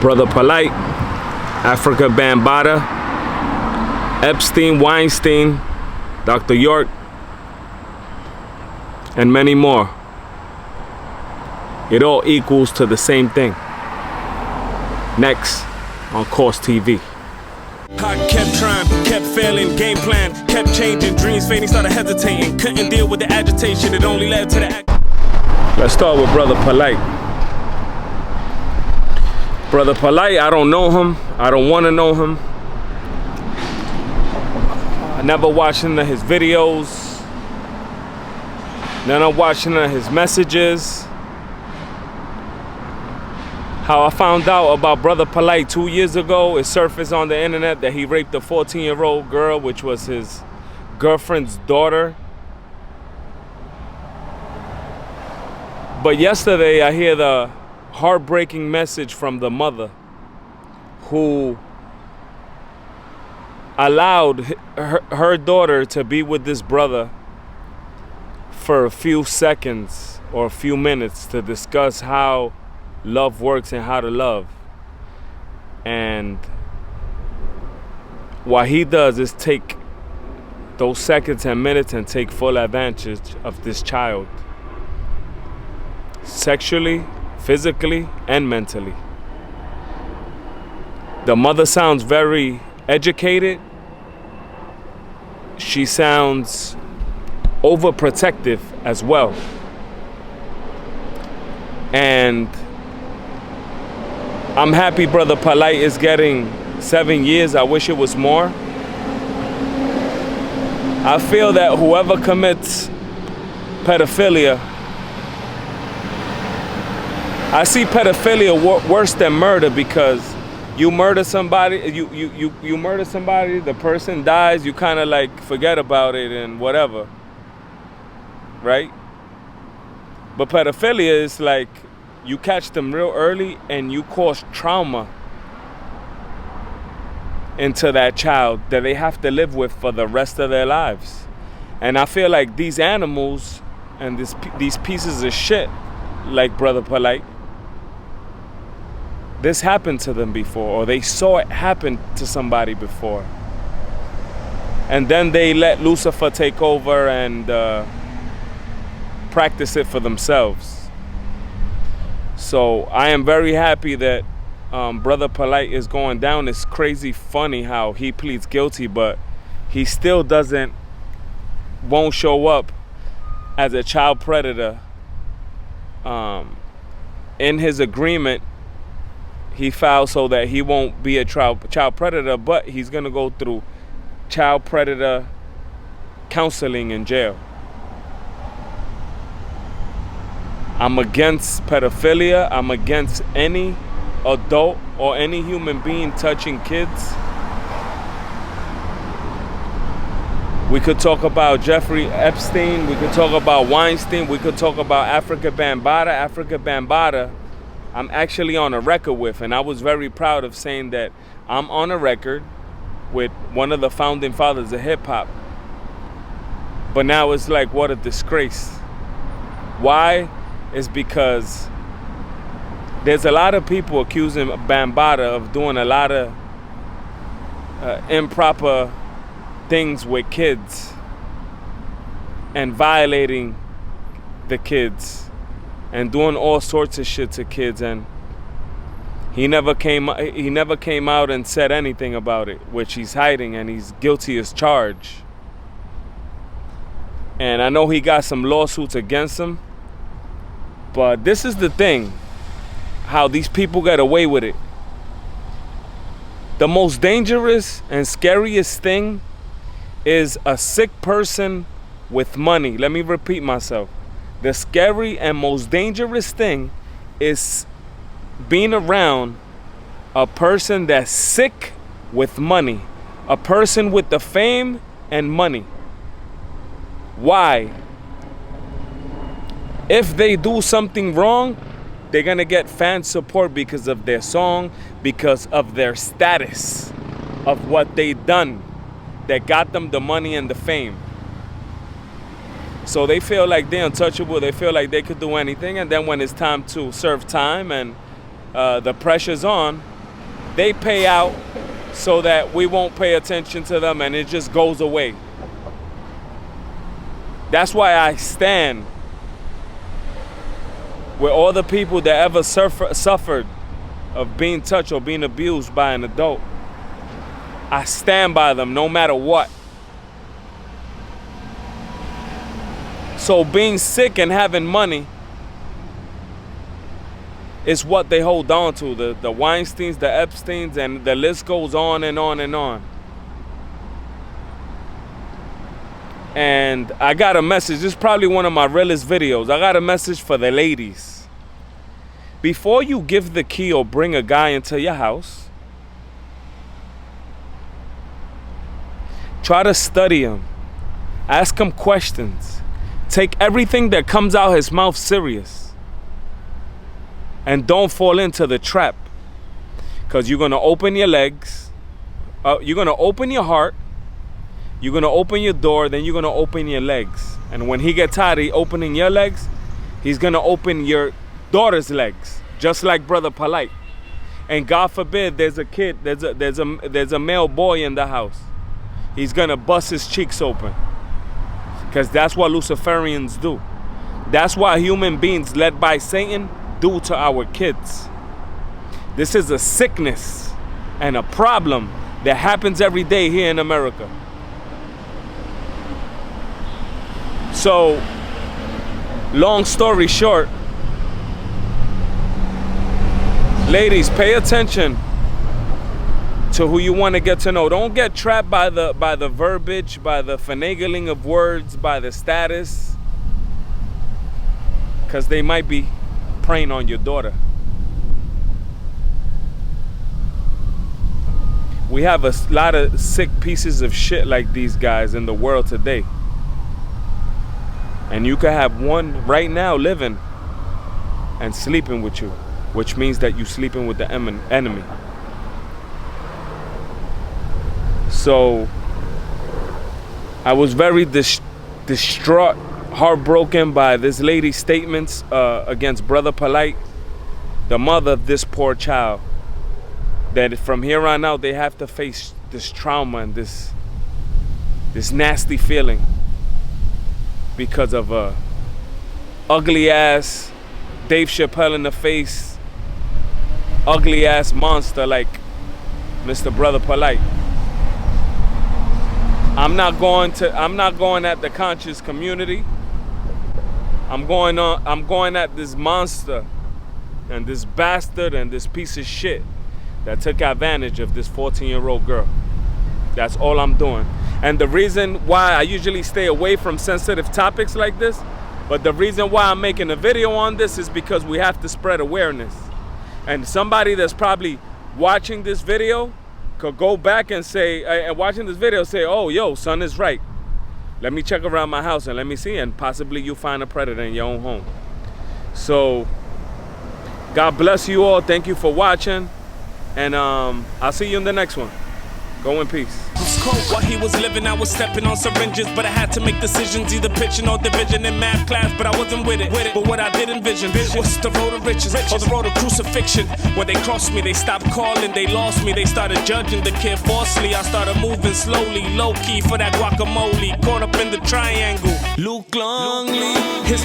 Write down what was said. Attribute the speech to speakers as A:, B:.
A: Brother Polite, Afrika Bambaataa, Epstein, Weinstein, Dr. York, and many more. It all equals to the same thing. Next on CostTv.
B: I kept trying, kept failing, game plan, kept changing, dreams fading, started hesitating, couldn't deal with the agitation, it only led to the
A: Let's start with Brother Polite. Brother Polite, I don't know him. I don't want to know him. I never watched any of his videos. Never watched any of his messages. How I found out about Brother Polite 2 years ago, it surfaced on the internet that he raped a 14-year-old girl, which was his girlfriend's daughter. But yesterday I hear the heartbreaking message from the mother who allowed her daughter to be with this brother for a few seconds or a few minutes to discuss how love works and how to love. And what he does is take those seconds and minutes and take full advantage of this child, sexually, physically, and mentally. The mother sounds very educated. She sounds overprotective as well. And I'm happy Brother Polite is getting 7 years. I wish it was more. I feel that whoever commits pedophilia, I see pedophilia worse than murder, because you murder somebody, you murder somebody, the person dies, you kind of like forget about it and whatever, right? But pedophilia is like you catch them real early and you cause trauma into that child that they have to live with for the rest of their lives. And I feel like these animals and these pieces of shit, like Brother Polite, this happened to them before, or they saw it happen to somebody before. And then they let Lucifer take over and practice it for themselves. So I am very happy that Brother Polite is going down. It's crazy funny how he pleads guilty, but he still won't show up as a child predator. In his agreement, he filed so that he won't be a child predator, but he's gonna go through child predator counseling in jail. I'm against pedophilia. I'm against any adult or any human being touching kids. We could talk about Jeffrey Epstein. We could talk about Weinstein. We could talk about Afrika Bambaataa. Afrika Bambaataa, I'm actually on a record with, and I was very proud of saying that I'm on a record with one of the founding fathers of hip-hop. But now it's like, what a disgrace. Why? It's because there's a lot of people accusing Bambaataa of doing a lot of improper things with kids and violating the kids and doing all sorts of shit to kids, and he never came out and said anything about it, which he's hiding, and he's guilty as charged. And I know he got some lawsuits against him, but this is the thing, how these people get away with it. The most dangerous and scariest thing is a sick person with money. Let me repeat myself. The scary and most dangerous thing is being around a person that's sick with money, a person with the fame and money. Why? If they do something wrong, they're gonna get fan support because of their song, because of their status, of what they done that got them the money and the fame. So they feel like they're untouchable. They feel like they could do anything. And then when it's time to serve time and the pressure's on, they pay out so that we won't pay attention to them and it just goes away. That's why I stand with all the people that ever suffered of being touched or being abused by an adult. I stand by them no matter what. So being sick and having money is what they hold on to. The Weinsteins, the Epsteins, and the list goes on and on and on. And I got a message. This is probably one of my realest videos. I got a message for the ladies. Before you give the key or bring a guy into your house, try to study him. Ask him questions. Take everything that comes out his mouth serious. And don't fall into the trap. Because you're going to open your legs. You're going to open your heart. You're going to open your door. Then you're going to open your legs. And when he gets tired of opening your legs, he's going to open your daughter's legs. Just like Brother Polite. And God forbid there's a kid, there's a male boy in the house. He's going to bust his cheeks open. Because that's what Luciferians do. That's what human beings led by Satan do to our kids. This is a sickness and a problem that happens every day here in America. So, long story short, ladies, pay attention to who you want to get to know. Don't get trapped by the verbiage, by the finagling of words, by the status, because they might be preying on your daughter. We have a lot of sick pieces of shit like these guys in the world today. And you could have one right now living and sleeping with you, which means that you're sleeping with the enemy. So I was very distraught, heartbroken by this lady's statements against Brother Polite, the mother of this poor child. That from here on out they have to face this trauma and this nasty feeling because of a ugly ass Dave Chappelle in the face, ugly ass monster like Mr. Brother Polite. I'm not going at the conscious community. I'm going at this monster and this bastard and this piece of shit that took advantage of this 14-year-old girl. That's all I'm doing. And the reason why I usually stay away from sensitive topics like this, but the reason why I'm making a video on this is because we have to spread awareness. And somebody that's probably watching this video could go back and say, and watching this video say, oh, yo, son is right. Let me check around my house and let me see, and possibly you find a predator in your own home. So, God bless you all. Thank you for watching. And I'll see you in the next one. Go in peace.
B: While he was living, I was stepping on syringes, but I had to make decisions, either pitching or division in math class, but I wasn't with it. But what I did envision was the road of riches or the road of crucifixion. When they crossed me, they stopped calling, they lost me, they started judging the kid falsely. I started moving slowly, low-key for that guacamole, caught up in the triangle. Luke Longley.